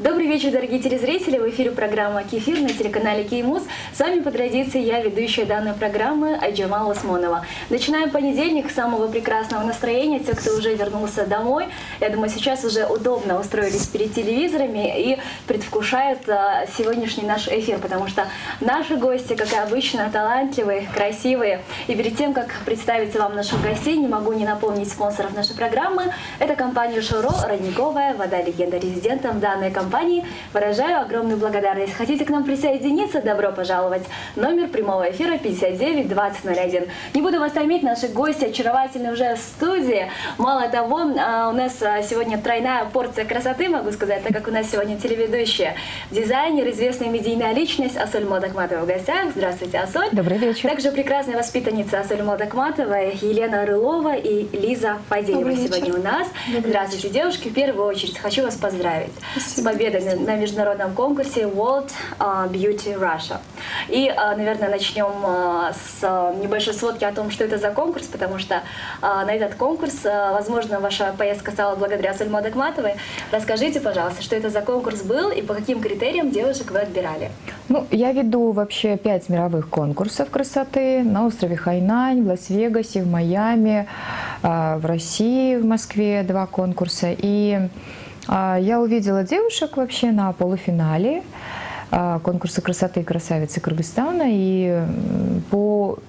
Добрый вечер, дорогие телезрители. В эфире программа «Кефир» на телеканале «Киимуз». С вами по традиции я, ведущая данной программы Айджамал Осмонова. Начинаем понедельник с самого прекрасного настроения. Те, кто уже вернулся домой, я думаю, сейчас уже удобно устроились перед телевизорами и предвкушают сегодняшний наш эфир, потому что наши гости, как и обычно, талантливые, красивые. И перед тем, как представить вам наших гостей, не могу не напомнить спонсоров нашей программы. Это компания «Шуро», родниковая вода легенда. Резидентам данной компании выражаю огромную благодарность. Хотите к нам присоединиться? Добро пожаловать. Номер прямого эфира 59 2001. Не буду вас томить, наши гости очаровательны уже в студии. Мало того, у нас сегодня тройная порция красоты, могу сказать, так как у нас сегодня телеведущая, дизайнер, известная медийная личность Асоль Молдахматова в гостях. Здравствуйте, Асоль. Добрый вечер. Также прекрасная воспитанница Асоль Молдахматова Елена Рылова и Лиза Фадеева сегодня у нас. Здравствуйте, девушки. В первую очередь хочу вас поздравить с победой на международном конкурсе World Beauty Russia. И, наверное, начнем с небольшой сводки о том, что это за конкурс, потому что на этот конкурс, возможно, ваша поездка стала благодаря Асоль Молдахматовой. Расскажите, пожалуйста, что это за конкурс был и по каким критериям девушек вы отбирали? Ну, я веду вообще 5 мировых конкурсов красоты на острове Хайнань, в Лас-Вегасе, в Майами, в России, в Москве 2 конкурса. И я увидела девушек вообще на полуфинале конкурса красоты и красавицы Кыргызстана, и по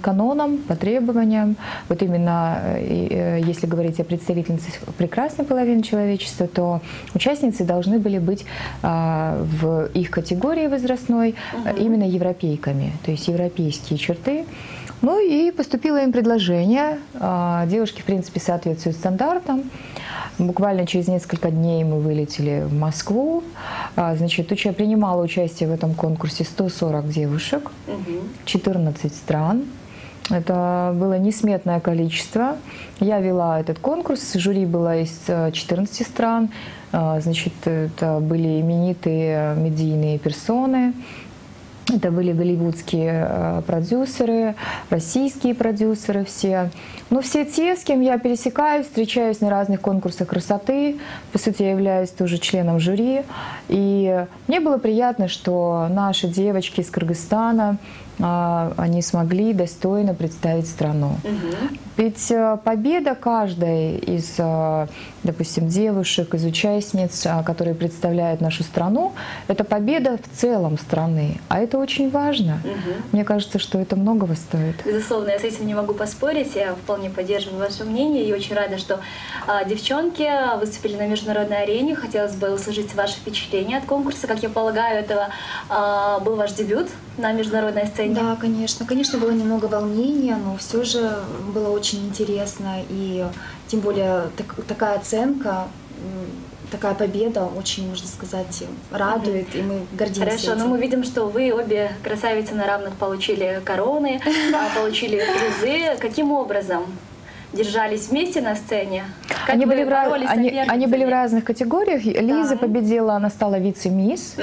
канонам, по требованиям, вот именно если говорить о представительницах прекрасной половины человечества, то участницы должны были быть в их категории возрастной именно европейками, то есть европейские черты. Ну и поступило им предложение. Девушки, в принципе, соответствуют стандартам. Буквально через несколько дней мы вылетели в Москву. Значит, принимало участие в этом конкурсе 140 девушек, 14 стран. Это было несметное количество. Я вела этот конкурс, жюри было из 14 стран. Значит, это были именитые медийные персоны. Это были голливудские продюсеры, российские продюсеры все. Но все те, с кем я пересекаюсь, встречаюсь на разных конкурсах красоты. По сути, я являюсь тоже членом жюри. И мне было приятно, что наши девочки из Кыргызстана, они смогли достойно представить страну. Ведь победа каждой из, допустим, девушек, из участниц, которые представляют нашу страну, это победа в целом страны. А это очень важно. Мне кажется, что это многого стоит. Безусловно, я с этим не могу поспорить. Я вполне поддерживаю ваше мнение и очень рада, что девчонки выступили на международной арене. Хотелось бы услышать ваши впечатления от конкурса. Как я полагаю, это был ваш дебют на международной сцене? Да, конечно. Конечно, было немного волнения, но все же было очень интересно. И тем более такая оценка, такая победа очень, можно сказать, радует, и мы гордимся Хорошо, этим. но мы видим, что вы обе красавицы на равных получили короны, получили призы. Каким образом держались вместе на сцене? Они были в разных категориях. Лиза победила, она стала вице-мисс,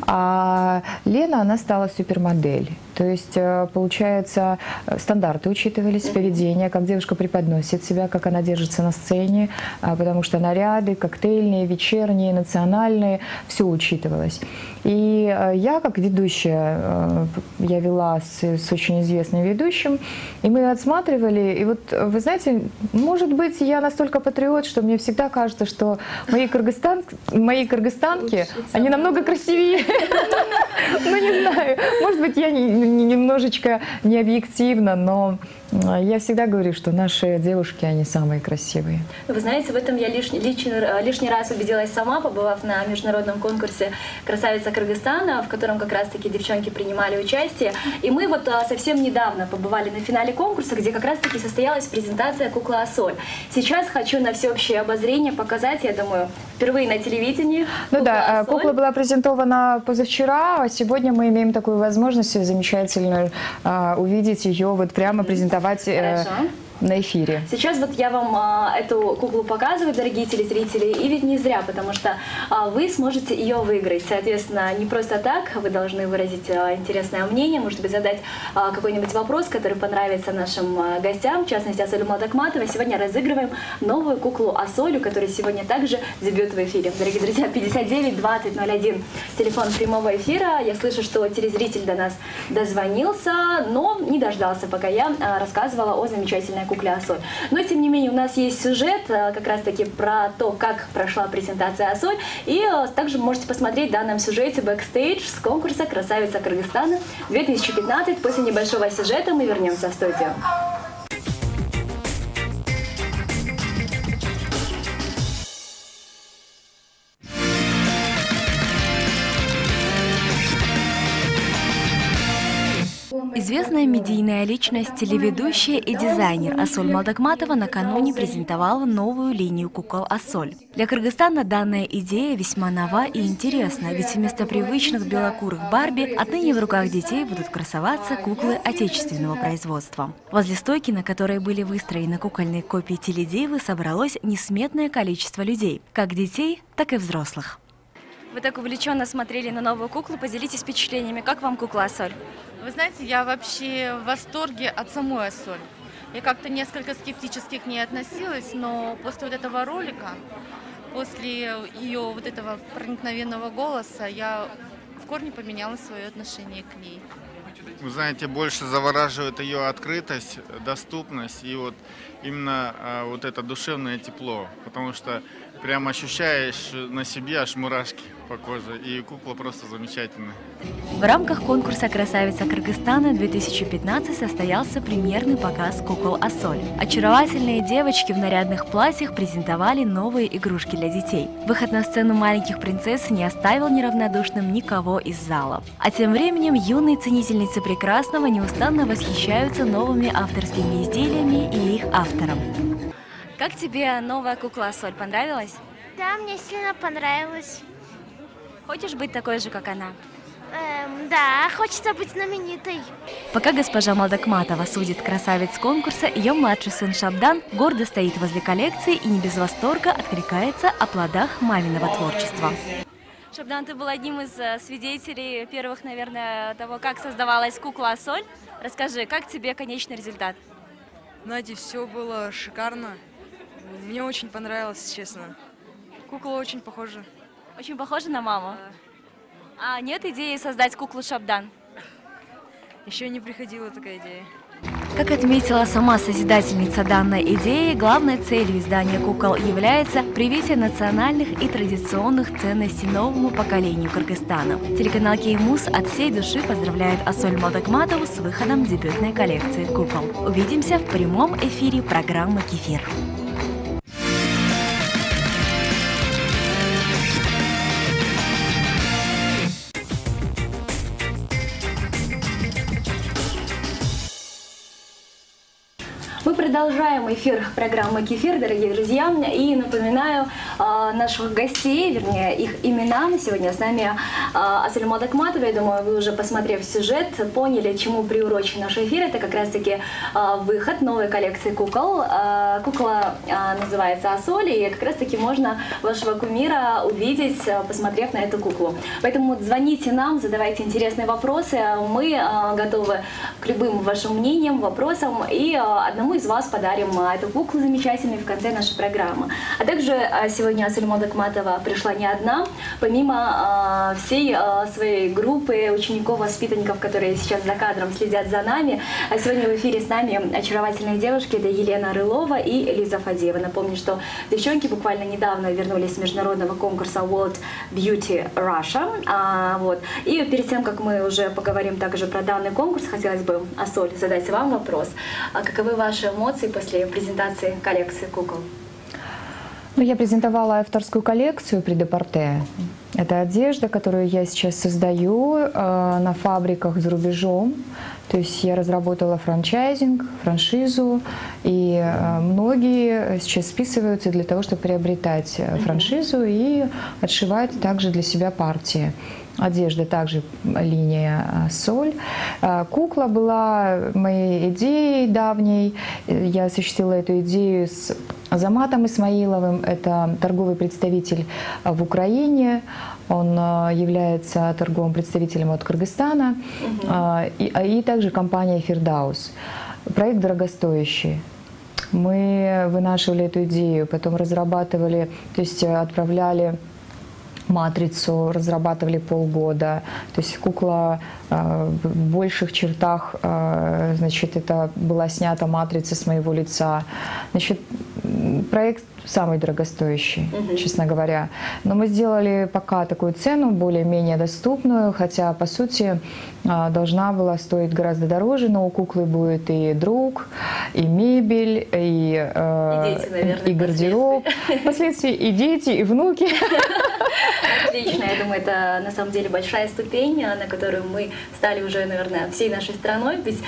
а Лена, она стала супермодель. То есть, получается, стандарты учитывались, поведение, как девушка преподносит себя, как она держится на сцене, потому что наряды, коктейльные, вечерние, национальные, все учитывалось. И я, как ведущая, я вела с очень известным ведущим, и мы отсматривали, и вот, вы знаете, может быть, я настолько патриот, что мне всегда кажется, что мои кыргызстанки, они намного красивее. Ну, не знаю, может быть, я немножечко не объективна, но я всегда говорю, что наши девушки, они самые красивые. Вы знаете, в этом я лишний раз убедилась сама, побывав на международном конкурсе «Красавица Кыргызстана», в котором как раз-таки девчонки принимали участие. И мы вот совсем недавно побывали на финале конкурса, где как раз-таки состоялась презентация куклы Асоль. Сейчас хочу на всеобщее обозрение показать, я думаю, впервые на телевидении. Ну да, кукла была презентована позавчера, а сегодня мы имеем такую возможность замечательную увидеть ее, вот прямо презентовать. на эфире. Сейчас вот я вам эту куклу показываю, дорогие телезрители, и ведь не зря, потому что вы сможете ее выиграть. Соответственно, не просто так, вы должны выразить интересное мнение, может быть, задать какой-нибудь вопрос, который понравится нашим гостям, в частности, Асоль Молдокматова. Сегодня разыгрываем новую куклу Асолю, которая сегодня также дебют в эфире. Дорогие друзья, 59-20-01, телефон прямого эфира. Я слышу, что телезритель до нас дозвонился, но не дождался, пока я рассказывала о замечательной кукле Асоль. Но, тем не менее, у нас есть сюжет как раз-таки про то, как прошла презентация Асоль. И также можете посмотреть в данном сюжете бэкстейдж с конкурса «Красавица Кыргызстана 2015». После небольшого сюжета мы вернемся в студию. Известная медийная личность, телеведущая и дизайнер Асоль Молдокматова накануне презентовала новую линию кукол Асоль. Для Кыргызстана данная идея весьма нова и интересна, ведь вместо привычных белокурых Барби отныне в руках детей будут красоваться куклы отечественного производства. Возле стойки, на которой были выстроены кукольные копии теледивы, собралось несметное количество людей, как детей, так и взрослых. Вы так увлеченно смотрели на новую куклу, поделитесь впечатлениями. Как вам кукла Асоль? Вы знаете, я вообще в восторге от самой Асоль. Я как-то несколько скептически к ней относилась, но после вот этого ролика, после ее вот этого проникновенного голоса, я в корне поменяла свое отношение к ней. Вы знаете, больше завораживает ее открытость, доступность и вот именно вот это душевное тепло, потому что прям ощущаешь на себе аж мурашки по коже, и кукла просто замечательная. В рамках конкурса «Красавица Кыргызстана-2015» состоялся премьерный показ кукол Асоль. Очаровательные девочки в нарядных платьях презентовали новые игрушки для детей. Выход на сцену маленьких принцесс не оставил неравнодушным никого из зала. А тем временем юные ценительницы прекрасного неустанно восхищаются новыми авторскими изделиями и их автором. Как тебе новая кукла Асоль? Понравилась? Да, мне сильно понравилось. Хочешь быть такой же, как она? Да, хочется быть знаменитой. Пока госпожа Молдокматова судит красавиц конкурса, ее младший сын Шабдан гордо стоит возле коллекции и не без восторга откликается о плодах маминого творчества. Шабдан, ты был одним из свидетелей первых, наверное, того, как создавалась кукла Асоль. Расскажи, как тебе конечный результат? Знаете, все было шикарно. Мне очень понравилось, честно. Кукла очень похожа. Очень похожа на маму? А нет идеи создать куклу Шабдан? Еще не приходила такая идея. Как отметила сама созидательница данной идеи, главной целью издания кукол является привитие национальных и традиционных ценностей новому поколению Кыргызстана. Телеканал Кеймус от всей души поздравляет Асоль Молдокматову с выходом дебютной коллекции кукол. Увидимся в прямом эфире программы «Кефир». Мы продолжаем эфир программы «Кефир», дорогие друзья. И напоминаю наших гостей, вернее, их имена. Сегодня с нами Асоль Молдокматова. Я думаю, вы уже, посмотрев сюжет, поняли, чему приурочен наш эфир. Это как раз-таки выход новой коллекции кукол. Кукла называется Асоль, и как раз-таки можно вашего кумира увидеть, посмотрев на эту куклу. Поэтому звоните нам, задавайте интересные вопросы. Мы готовы к любым вашим мнениям, вопросам, и одному из вас подарим эту куклу замечательную в конце нашей программы. А также сегодня Асоль Молдокматова пришла не одна. Помимо всей своей группы учеников, воспитанников, которые сейчас за кадром следят за нами, сегодня в эфире с нами очаровательные девушки, это Елена Рылова и Лиза Фадеева. Напомню, что девчонки буквально недавно вернулись с международного конкурса World Beauty Russia. Вот. И перед тем, как мы уже поговорим также про данный конкурс, хотелось бы, Асоль, задать вам вопрос. Каковы ваши эмоции после презентации коллекции кукол? Ну, я презентовала авторскую коллекцию «Прет-а-порте». Это одежда, которую я сейчас создаю на фабриках за рубежом. То есть я разработала франчайзинг, франшизу, и многие сейчас списываются для того, чтобы приобретать франшизу и отшивать также для себя партии. одежда также линия «Соль». Кукла была моей идеей давней. Я осуществила эту идею с Азаматом Исмаиловым. Это торговый представитель в Украине. Он является торговым представителем от Кыргызстана. И также компания «Фирдаус». Проект дорогостоящий. Мы вынашивали эту идею, потом разрабатывали, то есть отправляли матрицу, разрабатывали полгода. То есть кукла в больших чертах, значит, это была снята матрица с моего лица. Значит, проект самый дорогостоящий, честно говоря. Но мы сделали пока такую цену, более-менее доступную, хотя, по сути, должна была стоить гораздо дороже, но у куклы будет и друг, и мебель, и дети, наверное, и гардероб. Впоследствии и дети, и внуки. Отлично, я думаю, это на самом деле большая ступень, на которую мы стали уже, наверное, всей нашей страной. Ведь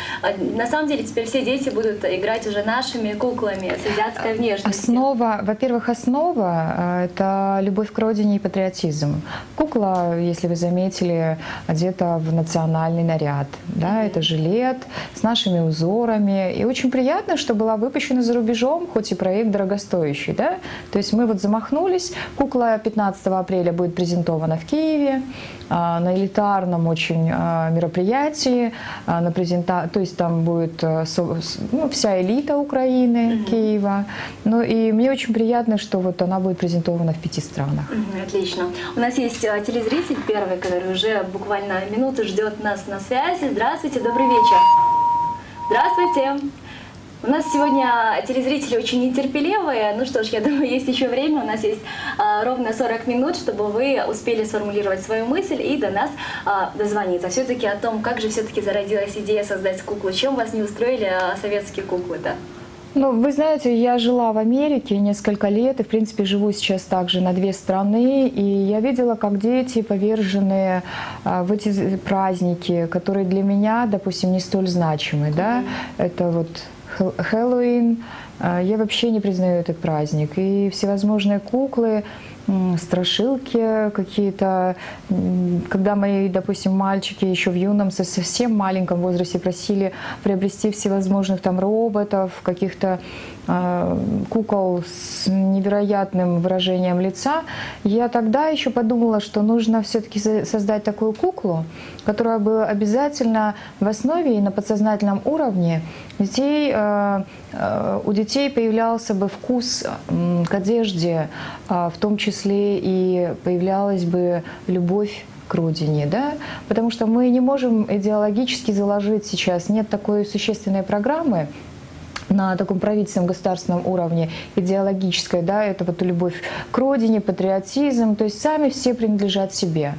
на самом деле теперь все дети будут играть уже нашими куклами с азиатской внешностью. Во-первых, основа – это любовь к родине и патриотизм. Кукла, если вы заметили, одета в национальный наряд. Да, это жилет с нашими узорами. И очень приятно, что была выпущена за рубежом, хоть и проект дорогостоящий. Да? То есть мы вот замахнулись. Кукла 15 апреля будет презентована в Киеве на элитарном очень мероприятии. То есть там будет вся элита Украины, Киева. Ну и мне очень приятно, что вот она будет презентована в 5 странах. Отлично. У нас есть телезритель первый, который уже буквально минуту ждет нас на связи. Здравствуйте, добрый вечер. Здравствуйте. У нас сегодня телезрители очень нетерпеливые. Ну что ж, я думаю, есть еще время. У нас есть ровно 40 минут, чтобы вы успели сформулировать свою мысль и до нас дозвониться. Все-таки о том, как же все-таки зародилась идея создать куклу. Чем вас не устроили советские куклы-то? Ну, вы знаете, я жила в Америке несколько лет и, в принципе, живу сейчас также на 2 страны. И я видела, как дети повержены в эти праздники, которые для меня, допустим, не столь значимы. Да? Это вот Хэллоуин. Я вообще не признаю этот праздник. И всевозможные куклы, страшилки какие-то. Когда мои, допустим, мальчики еще в юном, совсем маленьком возрасте просили приобрести всевозможных там роботов, каких-то кукол с невероятным выражением лица, я тогда еще подумала, что нужно все-таки создать такую куклу, которая бы обязательно в основе и на подсознательном уровне у детей появлялся бы вкус к одежде, в том числе и появлялась бы любовь к родине, да? Потому что мы не можем идеологически заложить сейчас, нет такой существенной программы на таком правительственном государственном уровне идеологической, да, это вот любовь к родине, патриотизм, то есть сами все принадлежат себе.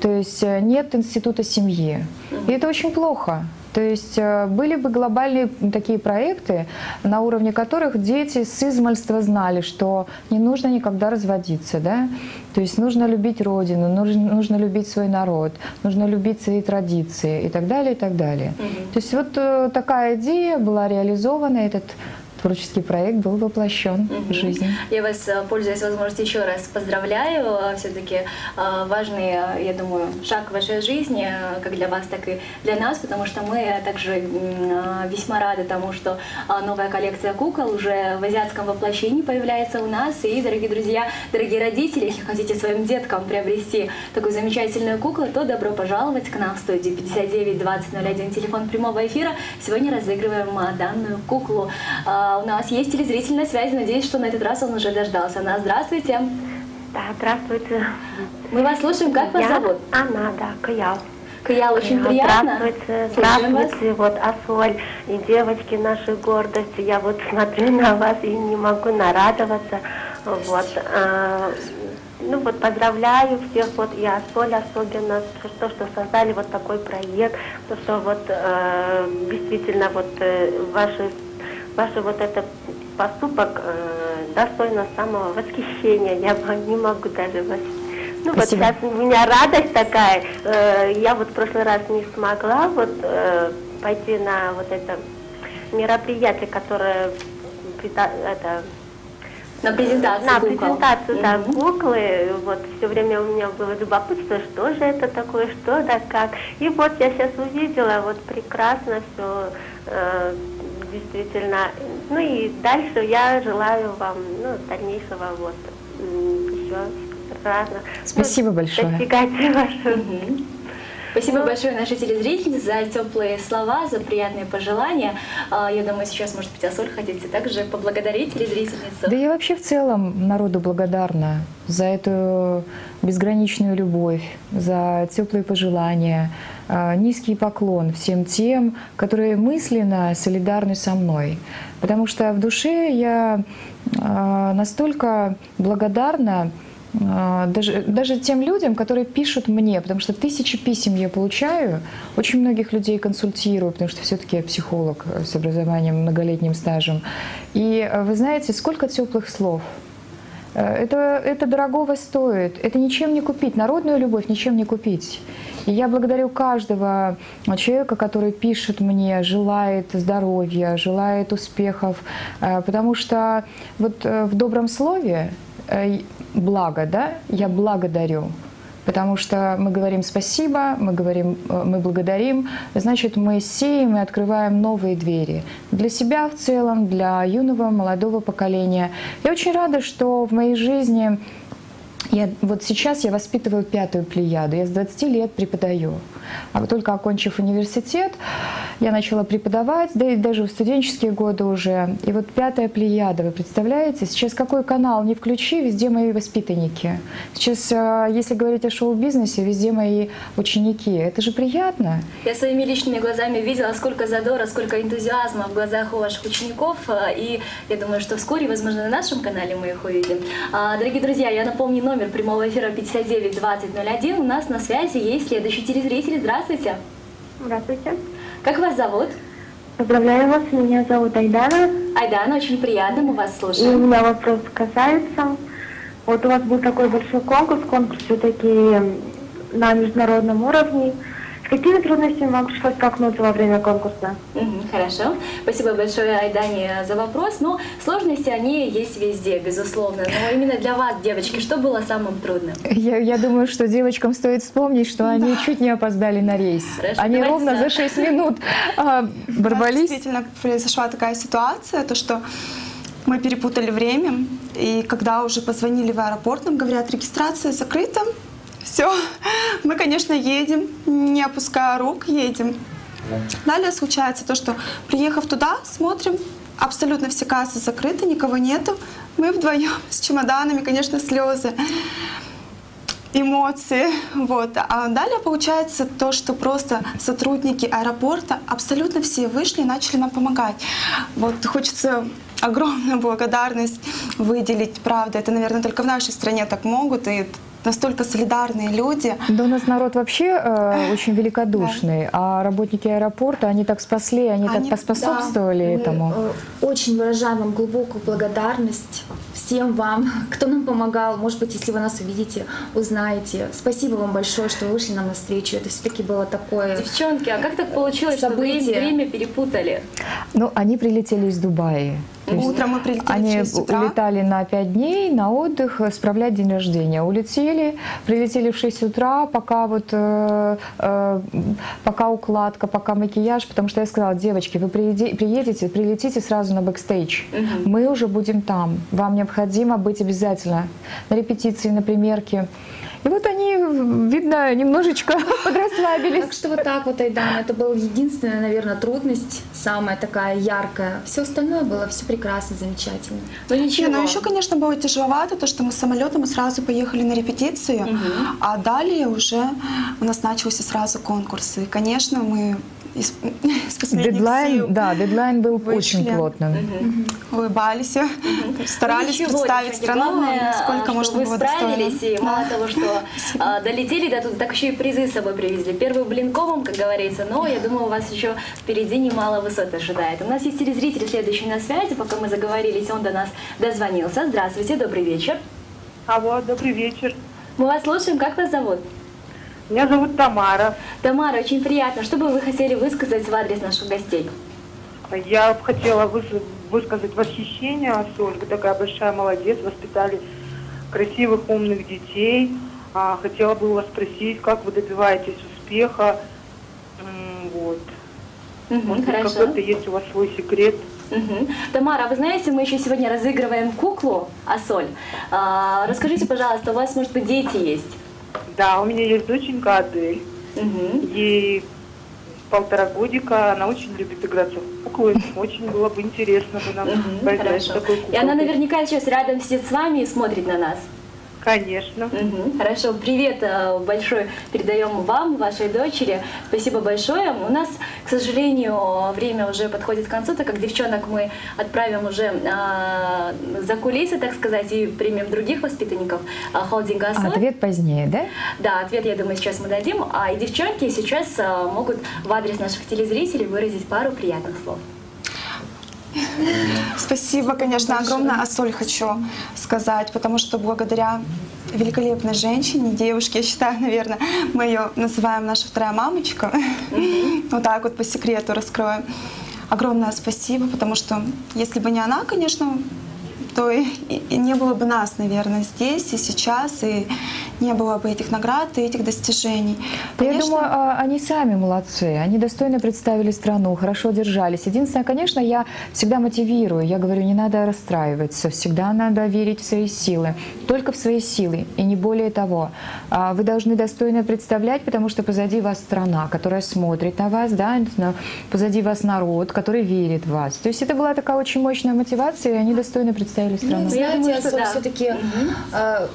То есть нет института семьи. И это очень плохо. То есть были бы глобальные такие проекты, на уровне которых дети с измальства знали, что не нужно никогда разводиться, да? То есть нужно любить родину, нужно любить свой народ, нужно любить свои традиции и так далее, и так далее. То есть вот такая идея была реализована, этот творческий проект был воплощен в жизнь. Я вас, пользуясь возможностью, еще раз поздравляю. Все-таки важный, я думаю, шаг в вашей жизни, как для вас, так и для нас, потому что мы также весьма рады тому, что новая коллекция кукол уже в азиатском воплощении появляется у нас. И, дорогие друзья, дорогие родители, если хотите своим деткам приобрести такую замечательную куклу, то добро пожаловать к нам в студию 59 20 01, телефон прямого эфира. Сегодня разыгрываем данную куклу. У нас есть телезритель на связи. Надеюсь, что на этот раз он уже дождался нас. Здравствуйте. Да, здравствуйте. Мы вас слушаем. Как вас зовут? Анна, да, Каял. Каял, очень приятно. Здравствуйте. Здравствуйте. Вот Асоль и девочки нашей гордости. Я вот смотрю на вас и не могу нарадоваться. Вот. Ну вот поздравляю всех, вот и Асоль особенно, то, что создали вот такой проект, то, что вот действительно вот ваш вот этот поступок достойно самого восхищения. Я не могу даже Ну вот сейчас у меня радость такая. Я вот в прошлый раз не смогла вот пойти на вот это мероприятие, которое На презентацию На кукол. презентацию, да, куклы. Вот все время у меня было любопытство, что же это такое, что да как. И вот я сейчас увидела, вот прекрасно все, действительно. Ну и дальше я желаю вам, ну, дальнейшего вот еще разных. Спасибо большое. Достигать вашего. Спасибо большое нашей телезрительнице за теплые слова, за приятные пожелания. Я думаю, сейчас, может быть, Асоль, хотите также поблагодарить телезрительницу. Да я вообще в целом народу благодарна за эту безграничную любовь, за теплые пожелания. Низкий поклон всем тем, которые мысленно солидарны со мной. Потому что в душе я настолько благодарна даже тем людям, которые пишут мне, потому что 1000 писем я получаю, очень многих людей консультирую, потому что все-таки я психолог с образованием, многолетним стажем. И вы знаете, сколько теплых слов. Это дорогого стоит, это ничем не купить, народную любовь ничем не купить. И я благодарю каждого человека, который пишет мне, желает здоровья, желает успехов, потому что вот в добром слове благо, да, я благодарю, потому что мы говорим спасибо, мы благодарим, значит, мы сеем и открываем новые двери для себя в целом, для юного, молодого поколения. Я очень рада, что в моей жизни вот сейчас я воспитываю 5-ю плеяду, я с 20 лет преподаю. А вот только окончив университет, я начала преподавать, да и даже в студенческие годы уже. И вот 5-я плеяда, вы представляете, сейчас какой канал не включи, везде мои воспитанники. Сейчас, если говорить о шоу-бизнесе, везде мои ученики. Это же приятно. Я своими личными глазами видела, сколько задора, сколько энтузиазма в глазах у ваших учеников. И я думаю, что вскоре, возможно, на нашем канале мы их увидим. Дорогие друзья, я напомню номер прямого эфира 59 20 01. У нас на связи есть следующий телезритель. Здравствуйте. Здравствуйте. Как вас зовут? Поздравляю вас, меня зовут Айдана. Айдана, очень приятно, мы вас И слушаем. у меня вопрос касается, вот у вас был такой большой конкурс все-таки на международном уровне. С какими трудностями вам пришлось столкнуться во время конкурса? Хорошо. Спасибо большое, Айдане, за вопрос. Ну, сложности, они есть везде, безусловно. Но именно для вас, девочки, что было самым трудным? Я думаю, что девочкам стоит вспомнить, что они чуть не опоздали на рейс. Хорошо, Они давайте ровно за 6 минут ворвались. Действительно произошла такая ситуация, то что мы перепутали время, и когда уже позвонили в аэропорт, нам говорят, регистрация закрыта. Все, мы, конечно, едем, не опуская рук, едем. Далее случается то, что, приехав туда, смотрим, абсолютно все кассы закрыты, никого нету. Мы вдвоем с чемоданами, конечно, слезы, эмоции. Вот. А далее получается то, что просто сотрудники аэропорта, абсолютно все вышли и начали нам помогать. Вот хочется огромную благодарность выделить, правда. Это, наверное, только в нашей стране так могут. И настолько солидарные люди. Да у нас народ вообще очень великодушный, а работники аэропорта, они так спасли, они так поспособствовали этому. Мы очень выражаем вам глубокую благодарность всем вам, кто нам помогал. Может быть, если вы нас увидите, узнаете. Спасибо вам большое, что вы вышли нам навстречу. Это все-таки было такое Девчонки, а как так получилось, что вы время перепутали? Ну, они прилетели из Дубая. Утром мы прилетели они в 6 утра. улетали на 5 дней на отдых, справлять день рождения. Улетели, прилетели в 6 утра, пока пока укладка, пока макияж, потому что я сказала, девочки, вы приедете, прилетите сразу на бэкстейдж. Мы уже будем там. Вам необходимо быть обязательно на репетиции, на примерке. И вот они, видно, немножечко подрасслабились. Так что вот так вот, Айдана, это была единственная, наверное, трудность, самая такая яркая. Все остальное было все прекрасно, замечательно. Ну ничего. Но еще, конечно, было тяжеловато, то, что мы с самолетом мы сразу поехали на репетицию, а далее уже у нас начался сразу конкурс. И, конечно, мы из последних сил дедлайн был вышли, очень плотным. Улыбались, старались Ничего, представить девчонки, страну, главное, насколько что можно вы было справились, достойно. и мало того, что долетели до туда, так еще и призы с собой привезли. Первый блинковым, как говорится, но я думаю, у вас еще впереди немало высот ожидает. У нас есть телезритель, следующий на связи, пока мы заговорились, он до нас дозвонился. Здравствуйте, добрый вечер. Алло, добрый вечер. Мы вас слушаем, как вас зовут? Меня зовут Тамара. Тамара, очень приятно. Что бы вы хотели высказать в адрес наших гостей? Я хотела высказать восхищение, Ассоль. Вы такая большая молодец, воспитали красивых, умных детей. Хотела бы у вас спросить, как вы добиваетесь успеха? Вот. Может быть, какой-то есть у вас свой секрет? Тамара, вы знаете, мы еще сегодня разыгрываем куклу Ассоль. Расскажите, пожалуйста, у вас, может быть, дети есть? Да, у меня есть доченька Адель. Ей 1,5 годика, она очень любит играться в куклы. Очень было бы интересно бы нам поиграть с такой куклой. И она наверняка сейчас рядом сидит с вами и смотрит на нас. Конечно. Хорошо, привет большой передаем вам, вашей дочери. Спасибо большое. У нас, к сожалению, время уже подходит к концу, так как девчонок мы отправим уже за кулисы, так сказать, и примем других воспитанников холдинга «Ассоль». Ответ позднее, да? Да, ответ, я думаю, сейчас мы дадим. И девчонки сейчас могут в адрес наших телезрителей выразить пару приятных слов. Спасибо, конечно, огромное Ассоль хочу сказать, потому что благодаря великолепной женщине, девушке, я считаю, наверное, мы ее называем наша вторая мамочка, вот так вот по секрету раскроем. Огромное спасибо, потому что если бы не она, конечно, то и не было бы нас, наверное, здесь и сейчас, и не было бы этих наград и этих достижений. Конечно, я думаю, они сами молодцы, они достойно представили страну, хорошо держались. Единственное, конечно, я всегда мотивирую, я говорю, не надо расстраиваться, всегда надо верить в свои силы, только в свои силы, и не более того. Вы должны достойно представлять, потому что позади вас страна, которая смотрит на вас, да, позади вас народ, который верит в вас. То есть это была такая очень мощная мотивация, и они достойно представили страну. Ну, знаете, Ассоль, все-таки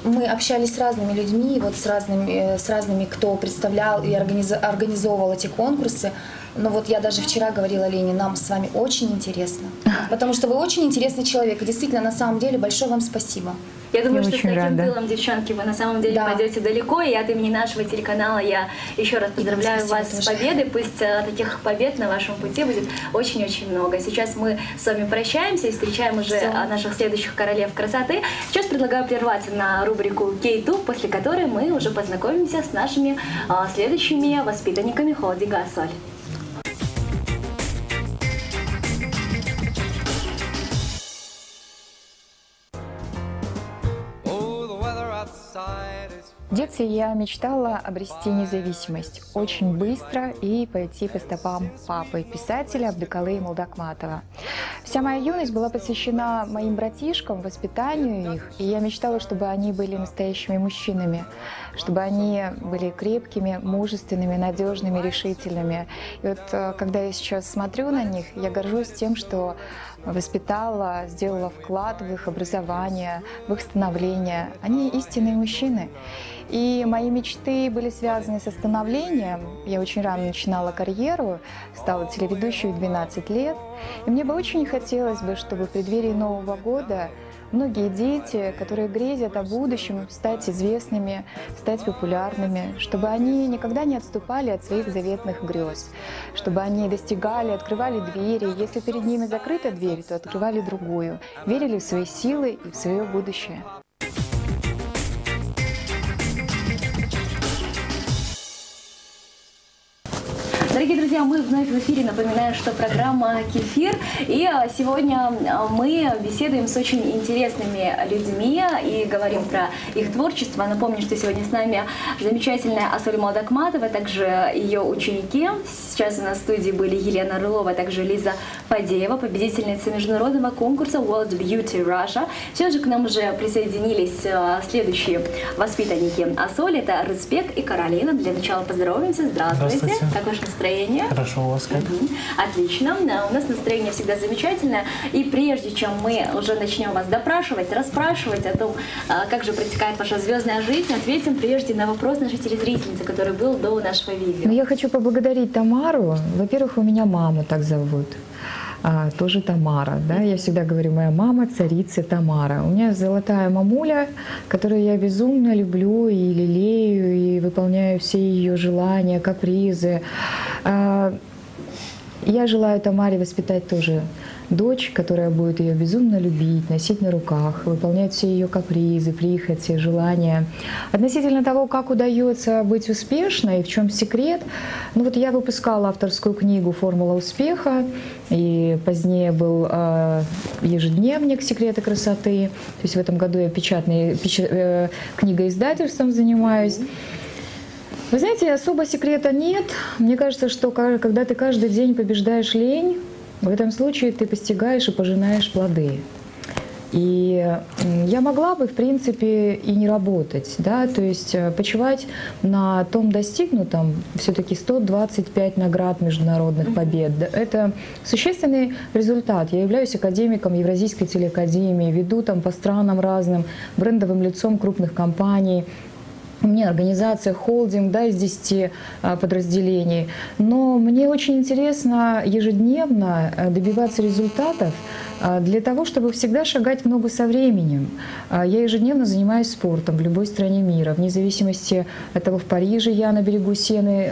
мы общались с разными людьми, вот с разными, кто представлял и организовывал эти конкурсы. Но вот я даже вчера говорила Лене, нам с вами очень интересно, потому что вы очень интересный человек. И действительно, на самом деле, большое вам спасибо. Я думаю, что с таким тылом, девчонки, вы на самом деле пойдете далеко. И от имени нашего телеканала я еще раз поздравляю вас с победой. Пусть таких побед на вашем пути будет очень-очень много. Сейчас мы с вами прощаемся и встречаем уже наших следующих королев красоты. Сейчас предлагаю прерваться на рубрику K2, после которой мы уже познакомимся с нашими следующими воспитанниками холдинга «Ассоль». В детстве я мечтала обрести независимость очень быстро и пойти по стопам папы, писателя Абдыкалы Молдакматова. Вся моя юность была посвящена моим братишкам, воспитанию их, и я мечтала, чтобы они были настоящими мужчинами, чтобы они были крепкими, мужественными, надежными, решительными. И вот когда я сейчас смотрю на них, я горжусь тем, что воспитала, сделала вклад в их образование, в их становление. Они истинные мужчины. И мои мечты были связаны со становлением. Я очень рано начинала карьеру, стала телеведущей в 12 лет. И мне бы очень хотелось бы, чтобы в преддверии Нового года многие дети, которые грезят о будущем, стать известными, стать популярными, чтобы они никогда не отступали от своих заветных грез, чтобы они достигали, открывали двери. Если перед ними закрыта дверь, то открывали другую, верили в свои силы и в свое будущее. Дорогие друзья, мы вновь в эфире. Напоминаю, что программа «Кефир». И сегодня мы беседуем с очень интересными людьми и говорим про их творчество. Напомню, что сегодня с нами замечательная Ассоль Молдакматова, также ее ученики. Сейчас у нас в студии были Елена Рылова, также Лиза Фадеева, победительница международного конкурса World Beauty Russia. Сейчас же к нам уже присоединились следующие воспитанники Ассоль. Это Рызбек и Каролина. Для начала поздороваемся. Здравствуйте. Как ваше настроение? Хорошо, у вас как? Отлично. У нас настроение всегда замечательное. И прежде чем мы уже начнем вас допрашивать, расспрашивать о том, как же протекает ваша звездная жизнь, ответим прежде на вопрос нашей телезрительницы, который был до нашего видео. Я хочу поблагодарить Тамару. Во-первых, у меня маму так зовут. Тоже Тамара, да, я всегда говорю, моя мама царица Тамара. У меня золотая мамуля, которую я безумно люблю и лелею, и выполняю все ее желания, капризы. И я желаю Тамаре воспитать тоже дочь, которая будет ее безумно любить, носить на руках, выполнять все ее капризы, прихоти, желания. Относительно того, как удается быть успешной, в чем секрет, ну вот я выпускала авторскую книгу «Формула успеха», и позднее был ежедневник «Секреты красоты». То есть в этом году я книгоиздательством занимаюсь. Вы знаете, особо секрета нет. Мне кажется, что когда ты каждый день побеждаешь лень, в этом случае ты постигаешь и пожинаешь плоды. И я могла бы, в принципе, и не работать, да, то есть почивать на том достигнутом, все-таки 125 наград международных побед. Это существенный результат. Я являюсь академиком Евразийской телеакадемии, веду там по странам разным, брендовым лицом крупных компаний. У меня организация, холдинг, да, из 10 подразделений. Но мне очень интересно ежедневно добиваться результатов для того, чтобы всегда шагать в ногу со временем. Я ежедневно занимаюсь спортом в любой стране мира, вне зависимости от того, в Париже я на берегу Сены,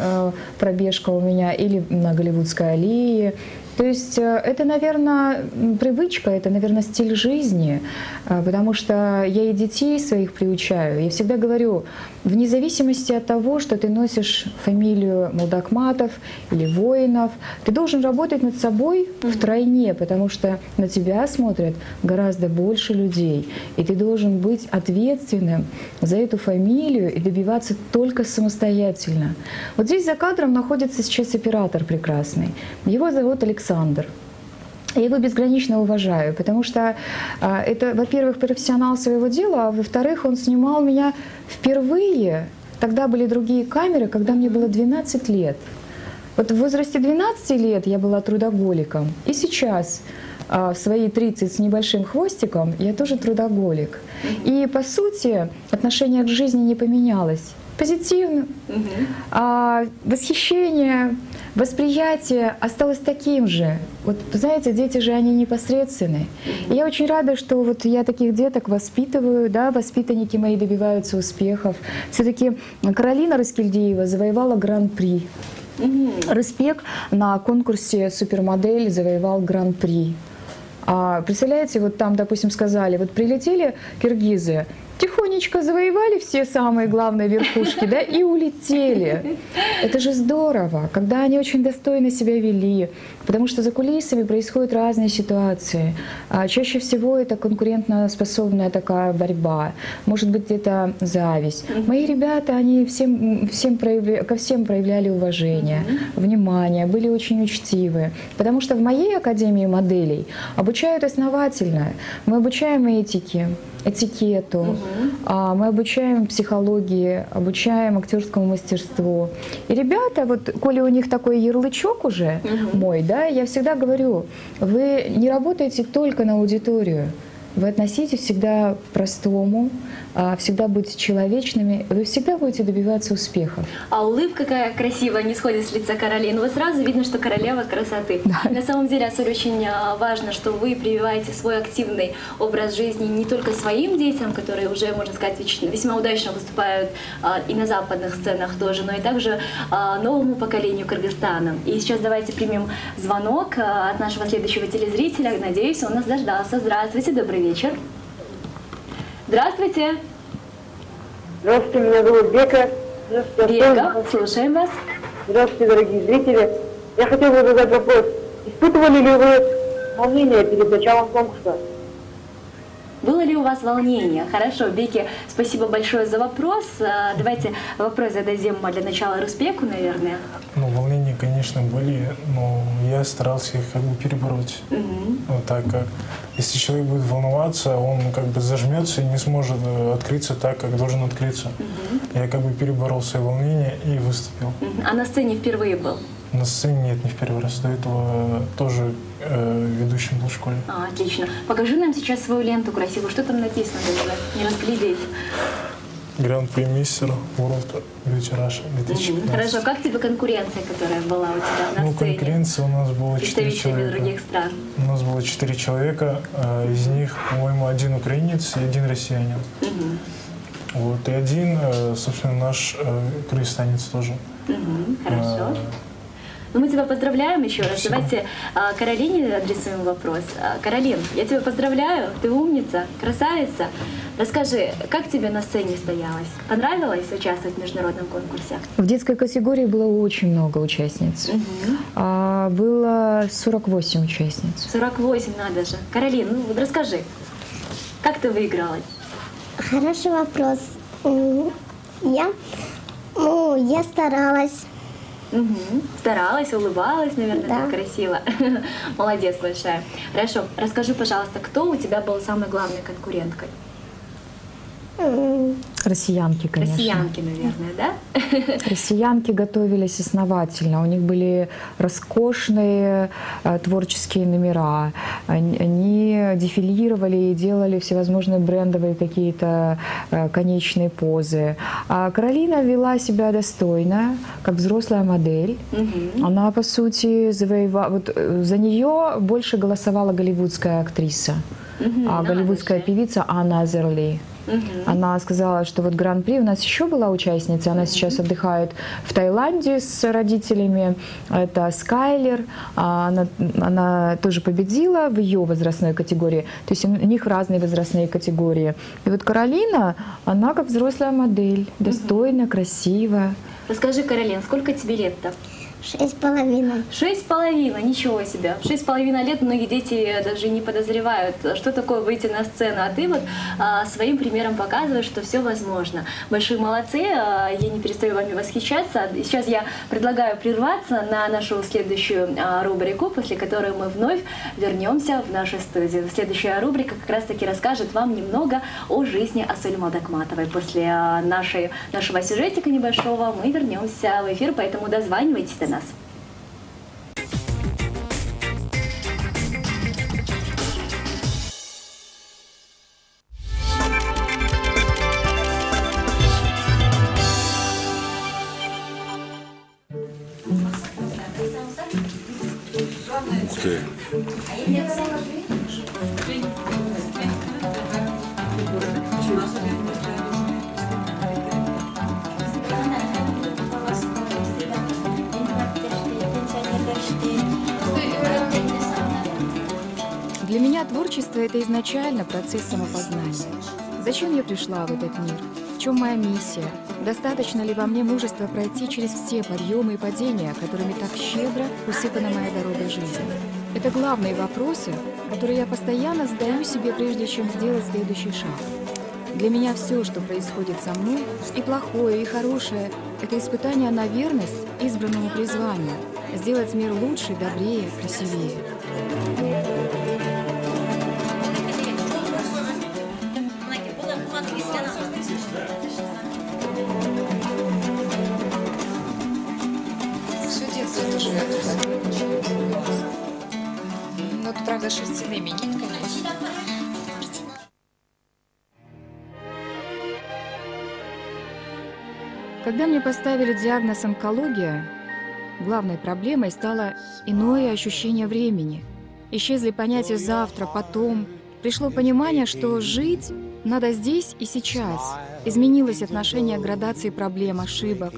пробежка у меня, или на Голливудской аллее. То есть это, наверное, привычка, это, наверное, стиль жизни, потому что я и детей своих приучаю. Я всегда говорю, вне зависимости от того, что ты носишь фамилию Молдакматов или Воинов, ты должен работать над собой втройне, потому что на тебя смотрят гораздо больше людей. И ты должен быть ответственным за эту фамилию и добиваться только самостоятельно. Вот здесь за кадром находится сейчас оператор прекрасный. Его зовут Александр. Я его безгранично уважаю, потому что это, во-первых, профессионал своего дела, а во-вторых, он снимал меня впервые. Тогда были другие камеры, когда мне было 12 лет. Вот в возрасте 12 лет я была трудоголиком. И сейчас, в свои 30 с небольшим хвостиком, я тоже трудоголик. И, по сути, отношение к жизни не поменялось. Позитивно. Восхищение, восприятие осталось таким же. Вот, знаете, дети же, они непосредственны. И я очень рада, что вот я таких деток воспитываю, да, воспитанники мои добиваются успехов. Все-таки Каролина Раскильдеева завоевала гран-при. Рыспек на конкурсе «Супермодель» завоевал гран-при. Представляете, вот там, допустим, сказали, вот прилетели киргизы, тихонечко завоевали все самые главные верхушки, да, и улетели. Это же здорово, когда они очень достойно себя вели, потому что за кулисами происходят разные ситуации. Чаще всего это конкурентоспособная такая борьба, может быть, где-то зависть. Мои ребята, они ко всем проявляли уважение, внимание, были очень учтивы, потому что в моей академии моделей обучают основательно. Мы обучаем этике, этикету, мы обучаем психологии, обучаем актерскому мастерству. И ребята, вот, коли у них такой ярлычок уже мой, да, я всегда говорю, вы не работаете только на аудиторию, вы относитесь всегда к простому, всегда будьте человечными, вы всегда будете добиваться успехов. А улыбка какая красивая не сходит с лица Каролины. Вот сразу видно, что королева красоты. Да. На самом деле, Асоль, очень важно, что вы прививаете свой активный образ жизни не только своим детям, которые уже, можно сказать, весьма удачно выступают и на западных сценах тоже, но и также новому поколению Кыргызстана. И сейчас давайте примем звонок от нашего следующего телезрителя. Надеюсь, он нас дождался. Здравствуйте, добрый вечер. Здравствуйте. Здравствуйте, меня зовут Бека. Бека, слушаем вас. Здравствуйте, дорогие зрители. Я хотел бы задать вопрос. Испытывали ли вы волнение перед началом конкурса? Было ли у вас волнение? Хорошо, Беки, спасибо большое за вопрос. Давайте вопрос зададим для начала Рыспеку, наверное. Ну, волнения, конечно, были, но я старался их как бы перебороть. Вот так как, если человек будет волноваться, он как бы зажмется и не сможет открыться так, как должен открыться. Я как бы переборол свои волнения и выступил. А на сцене впервые был? На сцене нет, не в первый раз. До этого тоже ведущим был в школе. Отлично. Покажи нам сейчас свою ленту красивую. Что там написано даже? Не разглядеть. Гран-при мистер World Beauty Russia 2015. Хорошо. Как тебе конкуренция, которая была у тебя на сцене? Конкуренция у нас было 4 человека. Других стран. У нас было 4 человека. Из них, по-моему, 1 украинец и 1 россиянин. Вот. И 1, собственно, наш кыргызстанец тоже. Хорошо. Ну, мы тебя поздравляем еще раз. Спасибо. Давайте Каролине адресуем вопрос. Каролин, я тебя поздравляю, ты умница, красавица. Расскажи, как тебе на сцене стоялось? Понравилось участвовать в международном конкурсе? В детской категории было очень много участниц. Было 48 участниц. 48, надо же. Каролин, ну вот расскажи, как ты выиграла? Хороший вопрос. Я старалась. Старалась, улыбалась, наверное, Да. так красиво. Молодец большая. Хорошо, расскажи, пожалуйста, кто у тебя был самой главной конкуренткой? Россиянки, конечно. Россиянки, наверное, да? Россиянки готовились основательно. У них были роскошные творческие номера. Они дефилировали и делали всевозможные брендовые какие-то конечные позы. А Каролина вела себя достойно, как взрослая модель. Она, по сути, завоевала... Вот за нее больше голосовала голливудская актриса, а голливудская певица Анна Азерли. Она сказала, что вот Гран-при у нас еще была участница, она сейчас отдыхает в Таиланде с родителями, это Скайлер, она тоже победила в ее возрастной категории, то есть у них разные возрастные категории. И вот Каролина, она как взрослая модель, достойная, красивая. Расскажи, Каролин, сколько тебе лет-то? 6,5. 6,5, ничего себе. 6,5 лет многие дети даже не подозревают, что такое выйти на сцену. А ты вот своим примером показываешь, что все возможно. Большие молодцы, я не перестаю вами восхищаться. Сейчас я предлагаю прерваться на нашу следующую рубрику, после которой мы вновь вернемся в нашу студию. Следующая рубрика как раз-таки расскажет вам немного о жизни Асоль Молдокматовой. После нашего сюжетика небольшого мы вернемся в эфир, поэтому дозванивайтесь до нас. Ух ты. Для меня творчество — это изначально процесс самопознания. Зачем я пришла в этот мир? В чем моя миссия? Достаточно ли во мне мужества пройти через все подъемы и падения, которыми так щедро усыпана моя дорога жизни? Это главные вопросы, которые я постоянно задаю себе, прежде чем сделать следующий шаг. Для меня все, что происходит со мной, и плохое, и хорошее, это испытание на верность избранному призванию — сделать мир лучше, добрее, красивее. Все детство тоже но это, правда, шерстяными нитками. Когда мне поставили диагноз онкология, главной проблемой стало иное ощущение времени. Исчезли понятия «завтра», «потом». Пришло понимание, что жить надо здесь и сейчас. Изменилось отношение к градации проблем, ошибок.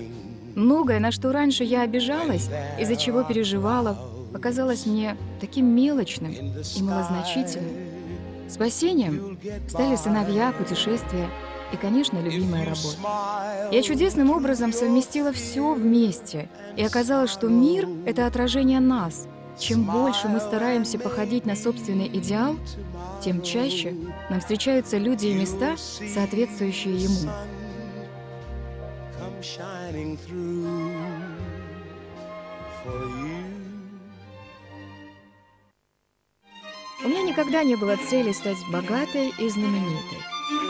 Многое, на что раньше я обижалась, из-за чего переживала, показалось мне таким мелочным и малозначительным. Спасением стали сыновья, путешествия и, конечно, любимая работа. Я чудесным образом совместила все вместе, и оказалось, что мир — это отражение нас. Чем больше мы стараемся походить на собственный идеал, тем чаще нам встречаются люди и места, соответствующие ему. У меня никогда не было цели стать богатой и знаменитой.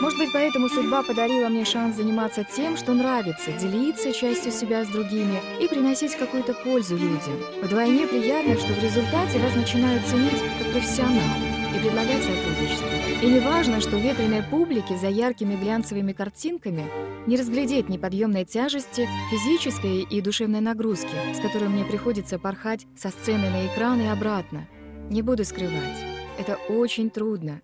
Может быть, поэтому судьба подарила мне шанс заниматься тем, что нравится, делиться частью себя с другими и приносить какую-то пользу людям. Вдвойне приятно, что в результате вас начинают ценить как профессионала и предлагать сотрудничество. И не важно, что в ветреной публике за яркими глянцевыми картинками не разглядеть неподъемной тяжести, физической и душевной нагрузки, с которой мне приходится порхать со сцены на экран и обратно. Не буду скрывать, это очень трудно.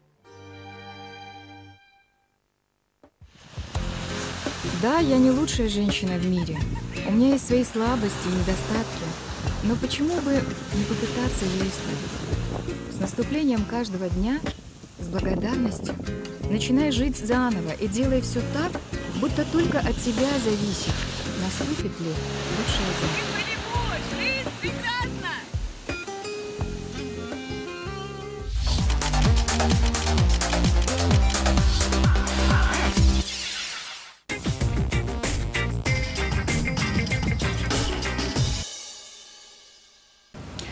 Да, я не лучшая женщина в мире. У меня есть свои слабости и недостатки. Но почему бы не попытаться ее исправить? С наступлением каждого дня, с благодарностью, начинай жить заново и делай все так, будто только от тебя зависит, наступит ли лучшее завтра.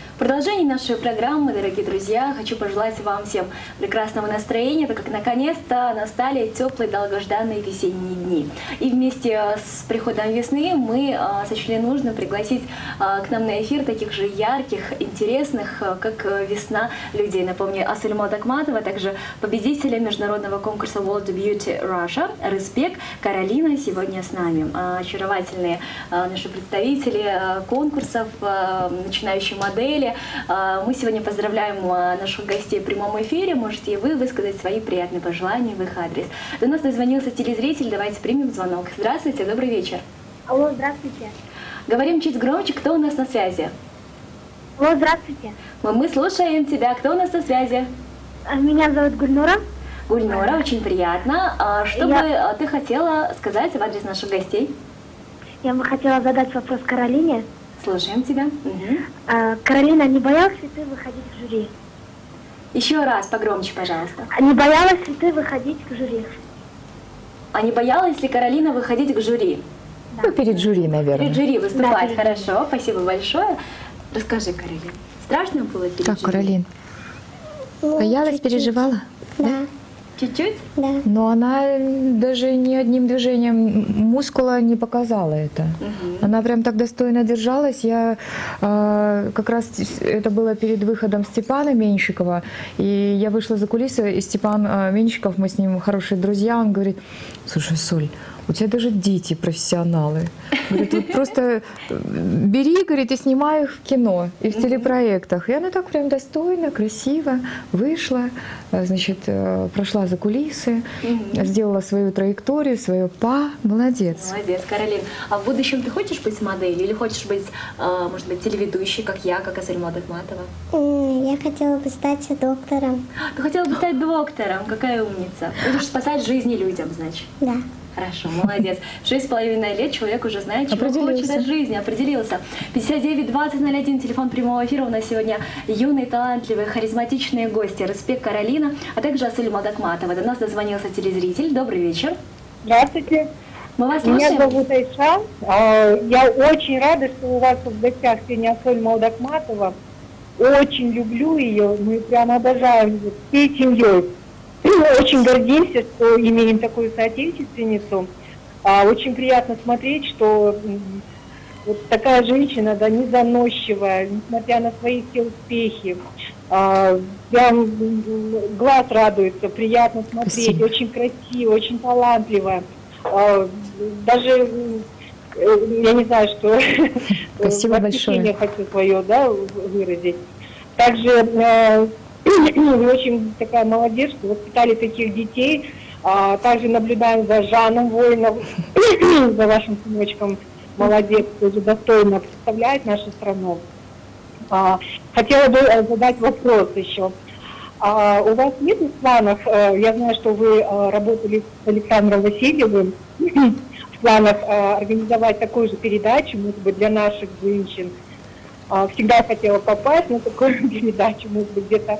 В продолжении нашей программы, дорогие друзья, хочу пожелать вам всем прекрасного настроения, так как наконец-то настали теплые долгожданные весенние дни. И вместе с приходом весны мы сочли нужно пригласить к нам на эфир таких же ярких, интересных, как весна, людей. Напомню, Асуль Молдакматова, также победителя международного конкурса World Beauty Russia, Респек, Каролина сегодня с нами. Очаровательные наши представители конкурсов, начинающие модели. Мы сегодня поздравляем наших гостей в прямом эфире. Можете и вы высказать свои приятные пожелания в их адрес. До нас дозвонился телезритель. Давайте примем звонок. Здравствуйте, добрый вечер. Алло, здравствуйте. Говорим чуть громче. Кто у нас на связи? Алло, здравствуйте. Мы слушаем тебя. Кто у нас на связи? Меня зовут Гульнура. Гульнура, очень приятно. Что бы ты хотела сказать в адрес наших гостей? Я бы хотела задать вопрос Каролине. Слушаем тебя. Угу. Каролина, не боялась ли ты выходить в жюри? Еще раз, погромче, пожалуйста. Не боялась ли ты выходить к жюри? А не боялась ли Каролина выходить к жюри? Да. Ну, перед жюри, наверное. Перед жюри выступать, да, хорошо. Спасибо большое. Расскажи, Каролин, страшно было перед как, жюри? Каролин? Боялась, чуть-чуть. Переживала? Да. Чуть-чуть? Да. Но она даже ни одним движением мускула не показала это. Угу. Она прям так достойно держалась. Я как раз это было перед выходом Степана Меньшикова, и я вышла за кулисы, и Степан Меньшиков, мы с ним хорошие друзья, он говорит: слушай, Соль, у тебя даже дети профессионалы. Говорит, вот просто бери, говорит, и снимай их в кино и в телепроектах. И она так прям достойно, красиво вышла, значит, прошла за кулисы, сделала свою траекторию, свое па. Молодец. Молодец, Каролин. А в будущем ты хочешь быть моделью или хочешь быть, может быть, телеведущей, как я, как Асуль Молдакматова? Я хотела бы стать доктором. Ты хотела бы стать доктором? Какая умница. Будешь спасать жизни людям, значит? Да. Хорошо, молодец. 6,5 лет человек уже знает, чего хочет от жизни, определился. 59-20-01, телефон прямого эфира. У нас сегодня юные, талантливые, харизматичные гости. Респек, Каролина, а также Асуль Молдакматова. До нас дозвонился телезритель. Добрый вечер. Здравствуйте. Мы вас слушаем. Меня зовут Айша. Я очень рада, что у вас в гостях сегодня Асуль Молдакматова. Очень люблю ее. Мы прям обожаем всей семьей. Очень гордимся, что имеем такую соотечественницу. Очень приятно смотреть, что вот такая женщина, да, не заносчивая, несмотря на свои все успехи. Прям глаз радуется, приятно смотреть. Спасибо. Очень красиво, очень талантливо. Даже, я не знаю, что восхищение хочу свое, да, выразить. Также вы очень такая молодец, что воспитали таких детей. Также наблюдаем за Жаном Воином, за вашим сыночком. Молодец, тоже достойно представляет нашу страну. Хотела бы задать вопрос еще. У вас нет планов, я знаю, что вы работали с Александром Васильевым, в планах организовать такую же передачу, может быть, для наших женщин. Всегда хотела попасть на такую передачу, может быть, где-то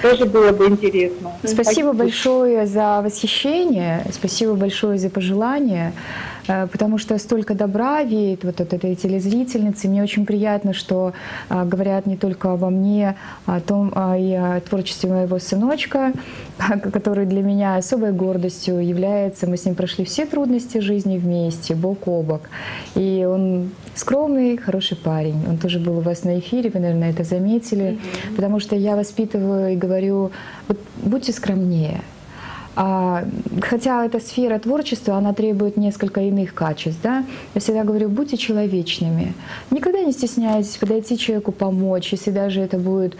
тоже было бы интересно. Спасибо большое за восхищение, спасибо большое за пожелания, потому что столько добра веет вот от этой телезрительницы. Мне очень приятно, что говорят не только обо мне, о том, и о творчестве моего сыночка, который для меня особой гордостью является. Мы с ним прошли все трудности жизни вместе, бок о бок. И он скромный, хороший парень. Он тоже был у вас на эфире, вы, наверное, это заметили, потому что я воспитываю и говорю: вот, будьте скромнее. Хотя эта сфера творчества, она требует несколько иных качеств. Да? Я всегда говорю, будьте человечными. Никогда не стесняйтесь подойти человеку, помочь, если даже это будет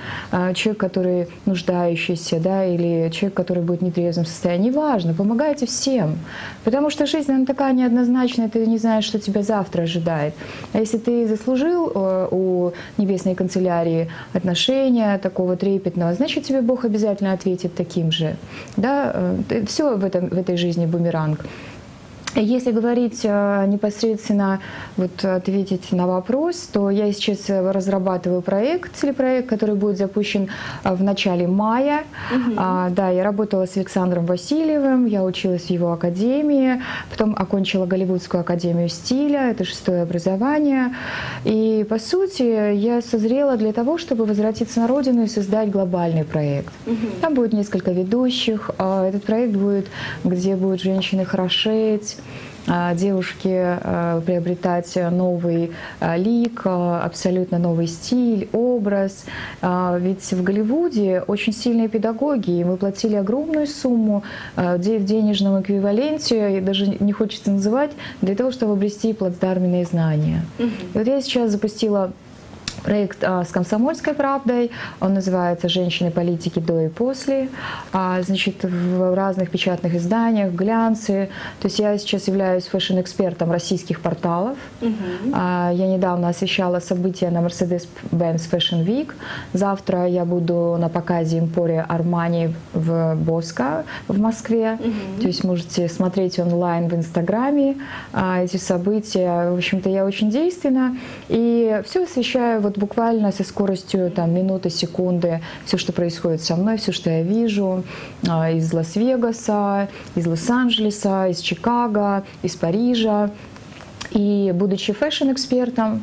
человек, который нуждающийся, да, или человек, который будет в нетрезвом состоянии. Неважно, помогайте всем. Потому что жизнь, она такая неоднозначная, ты не знаешь, что тебя завтра ожидает. А если ты заслужил у Небесной канцелярии отношения такого трепетного, значит, тебе Бог обязательно ответит таким же. Да? Все в этой жизни бумеранг. Если говорить непосредственно, вот ответить на вопрос, то я сейчас разрабатываю телепроект, который будет запущен в начале мая. Да, я работала с Александром Васильевым, я училась в его академии, потом окончила Голливудскую академию стиля, это 6-е образование. И, по сути, я созрела для того, чтобы возвратиться на родину и создать глобальный проект. Там будет несколько ведущих. Этот проект будет, где будут женщины хорошеть, девушки приобретать новый лик, абсолютно новый стиль, образ. Ведь в Голливуде очень сильные педагоги, и мы платили огромную сумму в денежном эквиваленте, и даже не хочется называть, для того, чтобы обрести плацдарменные знания. И вот я сейчас запустила проект с «Комсомольской правдой». Он называется «Женщины-политики до и после». Значит, в разных печатных изданиях, в глянце. То есть я сейчас являюсь фэшн-экспертом российских порталов. Я недавно освещала события на Mercedes-Benz Fashion Week. Завтра я буду на показе Emporia Armani в Боско в Москве. То есть можете смотреть онлайн в Инстаграме эти события. В общем-то, я очень действенна. И все освещаю вот буквально со скоростью там, минуты, секунды, все, что происходит со мной, все, что я вижу из Лас-Вегаса, из Лос-Анджелеса, из Чикаго, из Парижа. И, будучи фэшн-экспертом,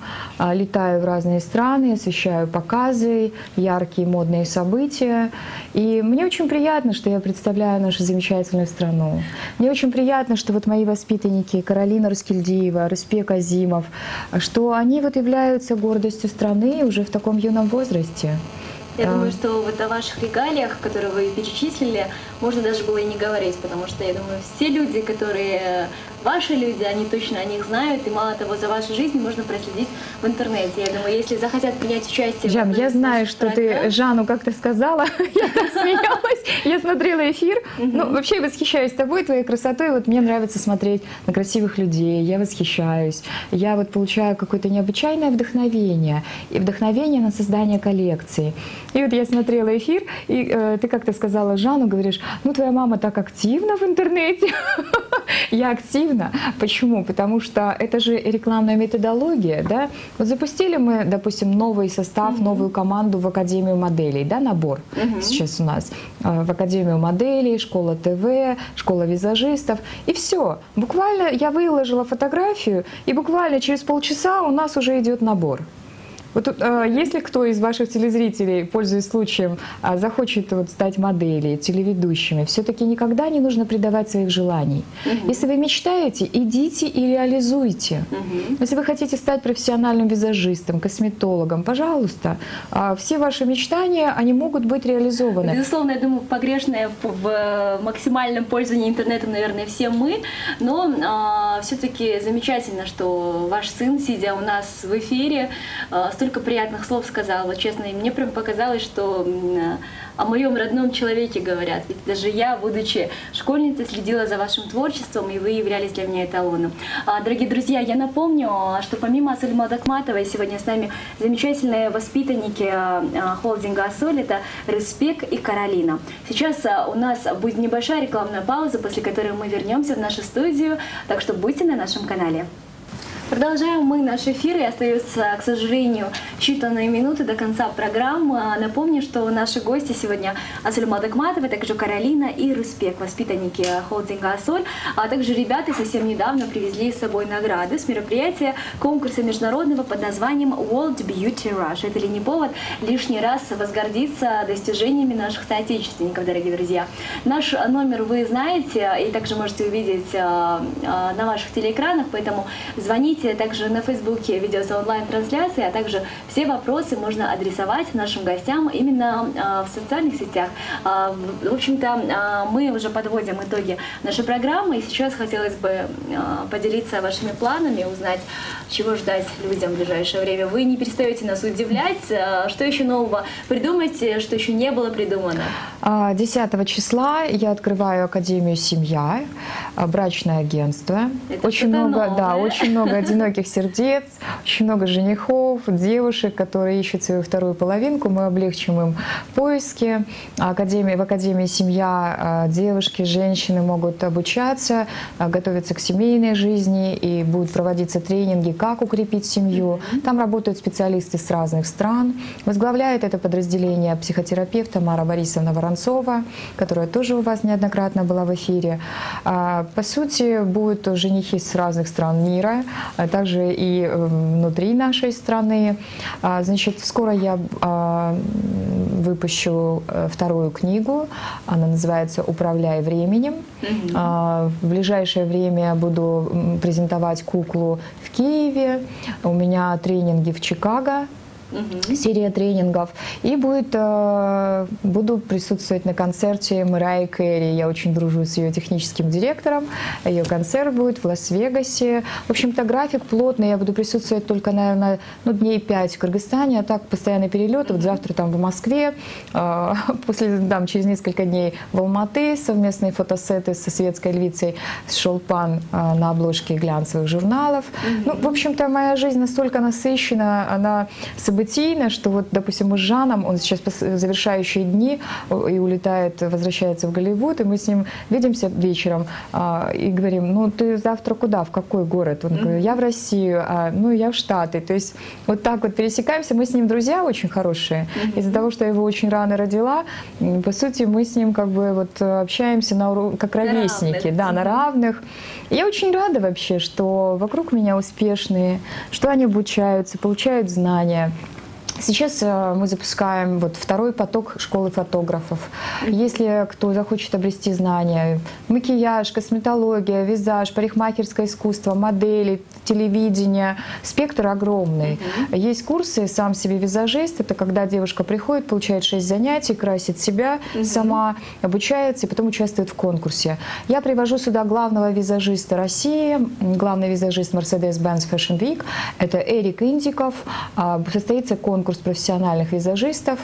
летаю в разные страны, освещаю показы, яркие модные события. И мне очень приятно, что я представляю нашу замечательную страну. Мне очень приятно, что вот мои воспитанники Каролина Раскельдиева, Рыспек Азимов, что они вот являются гордостью страны уже в таком юном возрасте. Я думаю, что вот о ваших регалиях, которые вы перечислили, можно даже было и не говорить, потому что, я думаю, все люди, которые ваши люди, они точно о них знают, и мало того, за вашей жизнью можно проследить в интернете. Я думаю, если захотят принять участие... Жан, я знаю, что ты Жанну как-то сказала, я так смеялась, я смотрела эфир. Ну, вообще восхищаюсь тобой, твоей красотой. Вот мне нравится смотреть на красивых людей, я восхищаюсь. Я вот получаю какое-то необычайное вдохновение, и вдохновение на создание коллекции. И вот я смотрела эфир, и ты как-то сказала Жанну, говоришь, ну твоя мама так активна в интернете. Я активна. Почему? Потому что это же рекламная методология, да? Вот запустили мы, допустим, новый состав, новую команду в Академию моделей, да, набор сейчас у нас. В Академию моделей, школа ТВ, школа визажистов. И все. Буквально я выложила фотографию, и буквально через полчаса у нас уже идет набор. Вот если кто из ваших телезрителей, пользуясь случаем, захочет вот стать моделью, телеведущими, все-таки никогда не нужно предавать своих желаний. Если вы мечтаете, идите и реализуйте. Если вы хотите стать профессиональным визажистом, косметологом, пожалуйста, все ваши мечтания, они могут быть реализованы. Безусловно, я думаю, погрешные в максимальном пользовании интернетом, наверное, все мы, но все-таки замечательно, что ваш сын, сидя у нас в эфире, столько приятных слов сказал. Вот честно, и мне прям показалось, что о моем родном человеке говорят. Ведь даже я, будучи школьницей, следила за вашим творчеством, и вы являлись для меня эталоном. Дорогие друзья, я напомню, что помимо Асоль Молдокматовой, сегодня с нами замечательные воспитанники холдинга «Асоль», это Рыспек и Каролина. Сейчас у нас будет небольшая рекламная пауза, после которой мы вернемся в нашу студию, так что будьте на нашем канале. Продолжаем мы наш эфир, и остается, к сожалению, считанные минуты до конца программы. Напомню, что наши гости сегодня Асоль Молдокматова, также Каролина и Рыспек, воспитанники холдинга «Асоль», а также ребята совсем недавно привезли с собой награды с мероприятия конкурса международного под названием World Beauty Rush. Это ли не повод лишний раз возгордиться достижениями наших соотечественников, дорогие друзья? Наш номер вы знаете и также можете увидеть на ваших телеэкранах, поэтому звоните звоните. Также на Фейсбуке ведется онлайн-трансляция, а также все вопросы можно адресовать нашим гостям именно в социальных сетях. В общем-то, мы уже подводим итоги нашей программы, и сейчас хотелось бы поделиться вашими планами, узнать, чего ждать людям в ближайшее время. Вы не перестаете нас удивлять. Что еще нового придумаете, что еще не было придумано? 10 числа я открываю Академию «Семья», брачное агентство. Это очень много одиноких сердец, очень много женихов, девушек, которые ищут свою вторую половинку. Мы облегчим им поиски. В Академии «Семья» девушки, женщины могут обучаться, готовиться к семейной жизни, и будут проводиться тренинги, как укрепить семью. Там работают специалисты с разных стран. Возглавляет это подразделение психотерапевт Тамара Борисовна Воронцова, которая тоже у вас неоднократно была в эфире. По сути, будут женихи с разных стран мира, а также и внутри нашей страны. Значит, скоро я выпущу вторую книгу. Она называется «Управляй временем». В ближайшее время буду презентовать куклу в Киеве. У меня тренинги в Чикаго. Серия тренингов. И буду присутствовать на концерте Мэрайи Кэрри. Я очень дружу с ее техническим директором. Ее концерт будет в Лас-Вегасе. В общем-то, график плотный. Я буду присутствовать только, наверное, дней 5 в Кыргызстане, а так постоянный перелет. Вот завтра там в Москве, через несколько дней в Алматы, совместные фотосеты со светской львицей с Шолпан на обложке глянцевых журналов. В общем-то, моя жизнь настолько насыщена, она событийна, что вот, допустим, мы с Жаном, он сейчас завершающие дни и возвращается в Голливуд, и мы с ним видимся вечером и говорим: ну ты завтра куда, в какой город? Он говорит: я в Россию, я в Штаты. То есть вот так вот пересекаемся, мы с ним друзья очень хорошие. Из-за того, что я его очень рано родила, по сути, мы с ним как бы вот общаемся как ровесники, на равных. И я очень рада вообще, что вокруг меня успешные, что они обучаются, получают знания. Сейчас мы запускаем второй поток школы фотографов. Если кто захочет обрести знания, макияж, косметология, визаж, парикмахерское искусство, модели, телевидение, спектр огромный. Есть курсы «Сам себе визажист». Это когда девушка приходит, получает 6 занятий, красит себя сама, обучается и потом участвует в конкурсе. Я привожу сюда главного визажиста России, главный визажист Mercedes-Benz Fashion Week. Это Эрик Индиков. Состоится конкурс профессиональных визажистов.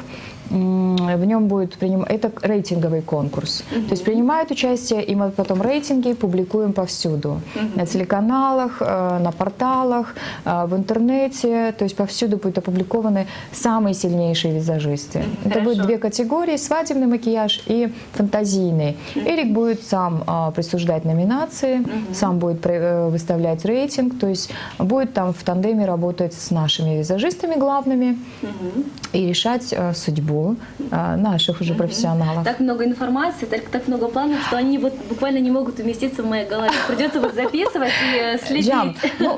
В нем это рейтинговый конкурс. То есть принимают участие, и мы потом рейтинги публикуем повсюду. На телеканалах, на порталах, в интернете. То есть повсюду будут опубликованы самые сильнейшие визажисты. Это будет 2 категории: свадебный макияж и фантазийный. Эрик будет сам присуждать номинации, сам будет выставлять рейтинг. То есть будет там в тандеме работать с нашими визажистами главными и решать судьбу наших уже профессионалов. Так много информации, так много планов, что они буквально не могут уместиться в моей голове. Придется записывать и следить.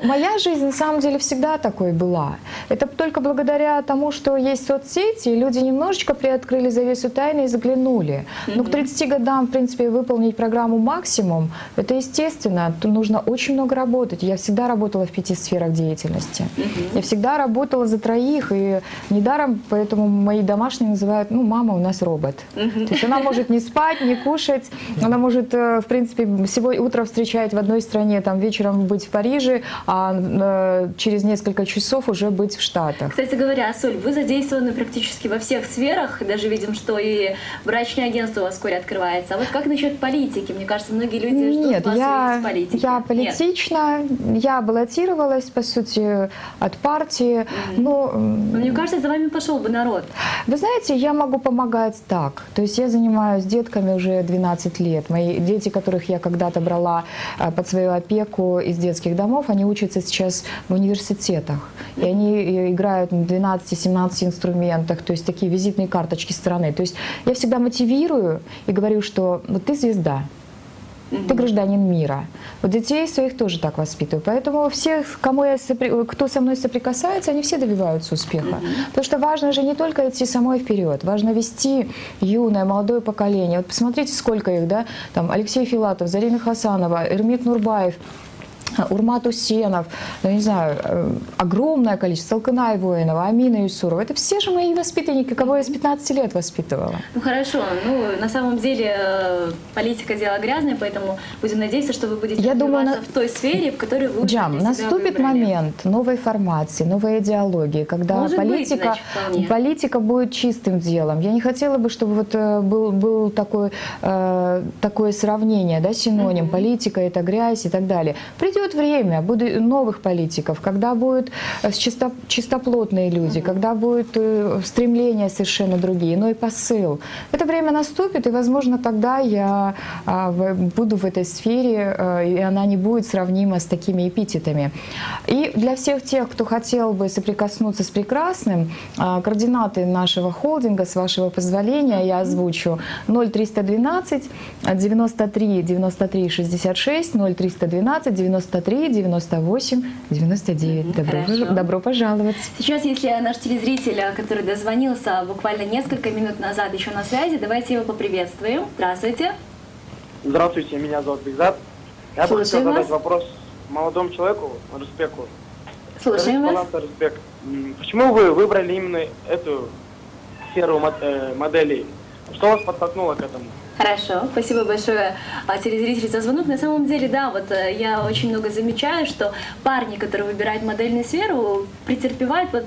Моя жизнь на самом деле всегда такой была. Это только благодаря тому, что есть соцсети, люди немножечко приоткрыли завесу тайны и заглянули. Но к 30 годам, в принципе, выполнить программу максимум, это естественно. Тут нужно очень много работать. Я всегда работала в 5 сферах деятельности. Я всегда работала за 3, и недаром, поэтому мои домашние называют: мама у нас робот. То есть она может не спать, не кушать, она может, в принципе, сегодня утром встречать в одной стране, там вечером быть в Париже, а через несколько часов уже быть в Штатах. Кстати говоря, Асоль, вы задействованы практически во всех сферах, даже видим, что и брачное агентство у вас вскоре открывается. А вот как насчет политики? Мне кажется, многие люди ждут вас из политики. Я политична, я баллотировалась, по сути, от партии. Мне кажется, за вами пошел бы народ. Вы знаете, я могу помогать так. То есть я занимаюсь детками уже 12 лет. Мои дети, которых я когда-то брала под свою опеку из детских домов, они учатся сейчас в университетах. И они играют на 12-17 инструментах, то есть такие визитные карточки страны. То есть я всегда мотивирую и говорю, что ты звезда. Ты гражданин мира. Вот детей своих тоже так воспитываю. Поэтому все, кто со мной соприкасается, они все добиваются успеха. Потому что важно же не только идти самой вперед, важно вести юное, молодое поколение. Вот посмотрите, сколько их, да? Там Алексей Филатов, Зарина Хасанова, Эрмит Нурбаев. Урмат Усенов, ну, не знаю, огромное количество, Салкынай Воинова, Амина Юсурова. Это все же мои воспитанники, кого я с 15 лет воспитывала. Ну хорошо, ну на самом деле политика дело грязное, поэтому будем надеяться, что вы будете развиваться в той сфере, в которой вы уже наступит момент новой формации, новой идеологии, когда политика будет чистым делом. Я не хотела бы, чтобы вот был такое сравнение, да, синоним, политика это грязь и так далее. Придет время, будут новых политиков, когда будут чистоплотные люди, когда будут стремления совершенно другие, но и посыл. Это время наступит, и, возможно, тогда я буду в этой сфере, и она не будет сравнима с такими эпитетами. И для всех тех, кто хотел бы соприкоснуться с прекрасным, координаты нашего холдинга, с вашего позволения, я озвучу: 0312 93 93 66, 0312 93 98 99. Добро пожаловать. Сейчас, если наш телезритель, который дозвонился буквально несколько минут назад, еще на связи, давайте его поприветствуем. Здравствуйте. Здравствуйте, меня зовут Бигзат. Я бы хотел задать вопрос молодому человеку, Рыспеку. Слушаем вас. Рыспек, почему вы выбрали именно эту сферу моделей? Что вас подтолкнуло к этому? Хорошо, спасибо большое, телезритель, за звонок. На самом деле, да, вот я очень много замечаю, что парни, которые выбирают модельную сферу, претерпевают вот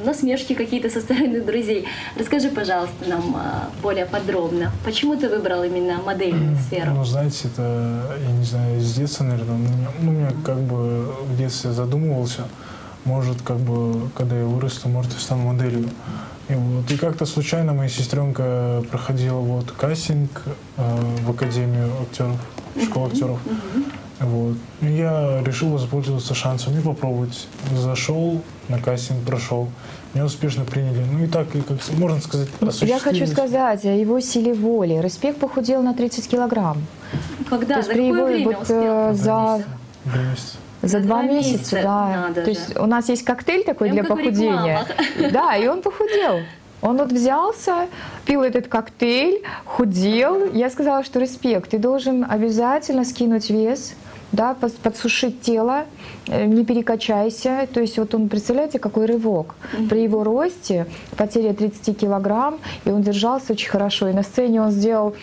насмешки какие-то со стороны друзей. Расскажи, пожалуйста, нам более подробно, почему ты выбрал именно модельную сферу? Ну, знаете, это, я не знаю, с детства, наверное, я как бы в детстве задумывался, может, как бы, когда я вырасту, может, я стану моделью. И как-то случайно моя сестренка проходила вот кастинг в Академию актеров, школу актеров. Вот. И я решил воспользоваться шансом и попробовать. Зашел на кастинг, прошел. Меня успешно приняли. Ну и так, и как можно сказать, я хочу сказать о его силе воли. Рыспек похудел на 30 килограмм. Когда? За какое время успел? За 2 месяца, да. То есть у нас есть коктейль такой для похудения. Да, и он похудел. Он вот взялся, пил этот коктейль, худел. Я сказала, что Рыспек, ты должен обязательно скинуть вес, да, подсушить тело, не перекачайся. То есть вот он, представляете, какой рывок. При его росте потеря 30 килограмм, и он держался очень хорошо. И на сцене он сделал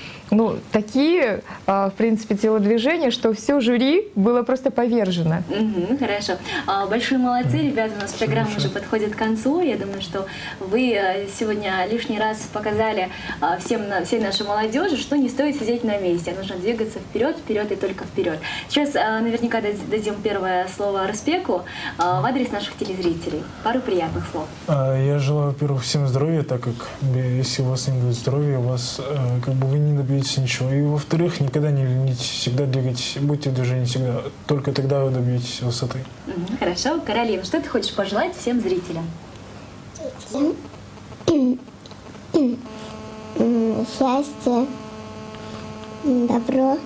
такие, в принципе, телодвижения, что все жюри было просто повержено. Хорошо. Большие молодцы, ребята, у нас программа уже подходит к концу. Я думаю, что вы сегодня лишний раз показали всей нашей молодежи, что не стоит сидеть на месте. Нужно двигаться вперед, вперед и только вперед. Сейчас наверняка дадим первое слово Рыспеку в адрес наших телезрителей. Пару приятных слов. Я желаю, во-первых, всем здоровья, так как если у вас не будет здоровья, у вас как бы вы не добьетесь ничего. И во-вторых, никогда не ленитесь, всегда двигайтесь, будьте в движении всегда. Только тогда вы добьетесь высоты. Хорошо. Каролина, что ты хочешь пожелать всем зрителям? Счастья, добро.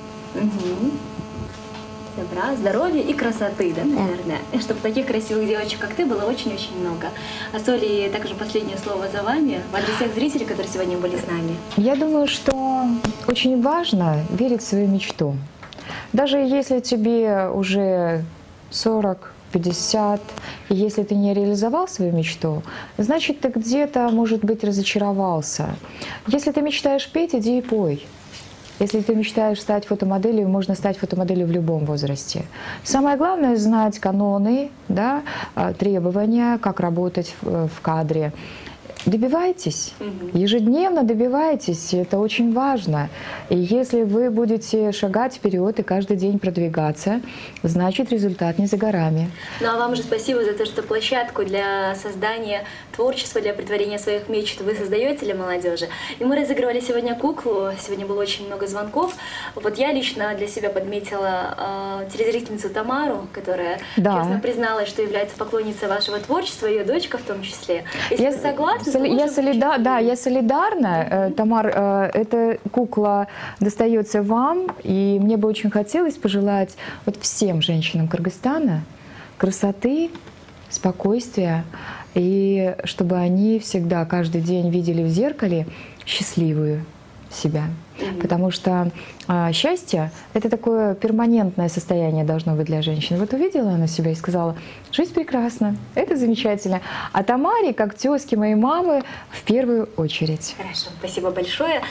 Добра, здоровья и красоты, да, наверное. И чтобы таких красивых девочек, как ты, было очень-очень много. Асоль, и также последнее слово за вами, в адрес всех зрителей, которые сегодня были с нами. Я думаю, что очень важно верить в свою мечту. Даже если тебе уже 40, 50, и если ты не реализовал свою мечту, значит, ты где-то, может быть, разочаровался. Если ты мечтаешь петь, иди и пой. Если ты мечтаешь стать фотомоделью, можно стать фотомоделью в любом возрасте. Самое главное — знать каноны, да, требования, как работать в кадре. Добивайтесь, ежедневно добивайтесь, это очень важно. И если вы будете шагать вперед и каждый день продвигаться, значит, результат не за горами. Ну а вам же спасибо за то, что площадку для создания творчества, для претворения своих мечт вы создаете для молодежи. И мы разыгрывали сегодня куклу, сегодня было очень много звонков. Вот я лично для себя подметила телезрительницу Тамару, которая честно призналась, что является поклонницей вашего творчества, ее дочка в том числе. Если вы согласны, я солидарна. Тамар, эта кукла достается вам, и мне бы очень хотелось пожелать вот всем женщинам Кыргызстана красоты, спокойствия, и чтобы они всегда, каждый день видели в зеркале счастливую себя. Потому что счастье – это такое перманентное состояние должно быть для женщины. Вот увидела она себя и сказала: жизнь прекрасна, это замечательно. А Тамаре, как тезке моей мамы, в первую очередь. Хорошо, спасибо большое.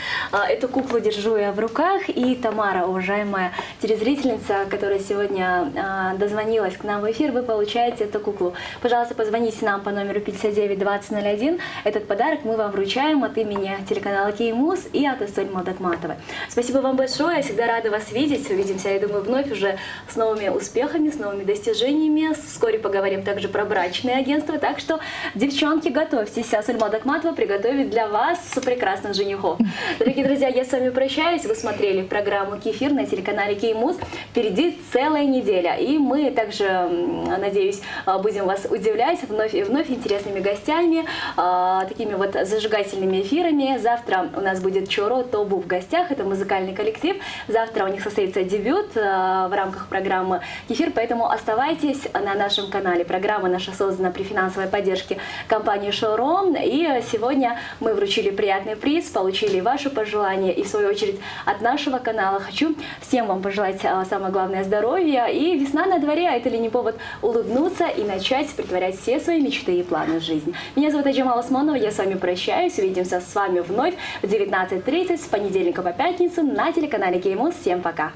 Эту куклу держу я в руках. И Тамара, уважаемая телезрительница, которая сегодня дозвонилась к нам в эфир, вы получаете эту куклу. Пожалуйста, позвоните нам по номеру 59 2001. Этот подарок мы вам вручаем от имени телеканала Киимуз и от Ассоль Молдокматовой. Спасибо вам большое. Я всегда рада вас видеть. Увидимся, я думаю, вновь уже с новыми успехами, с новыми достижениями. Вскоре поговорим также про брачные агентства. Так что, девчонки, готовьтесь. Ассоль Молдокматова приготовит для вас прекрасных женихов. Дорогие друзья, я с вами прощаюсь. Вы смотрели программу «Кефир» на телеканале Киимуз. Впереди целая неделя. И мы также, надеюсь, будем вас удивлять вновь и вновь интересными гостями, такими вот зажигательными эфирами. Завтра у нас будет Чоро Тобу в гостях. Это музыкальный коллектив. Завтра у них состоится дебют в рамках программы «Кефир», поэтому оставайтесь на нашем канале. Программа наша создана при финансовой поддержке компании «Шоуром». И сегодня мы вручили приятный приз, получили ваши пожелания. И в свою очередь от нашего канала хочу всем вам пожелать самое главное здоровья. И весна на дворе, а это ли не повод улыбнуться и начать притворять все свои мечты и планы в жизнь. Меня зовут Аджамал Осмонова, я с вами прощаюсь. Увидимся с вами вновь в 19:30 с понедельника по пятницу на телеканале Киимуз. Всем пока!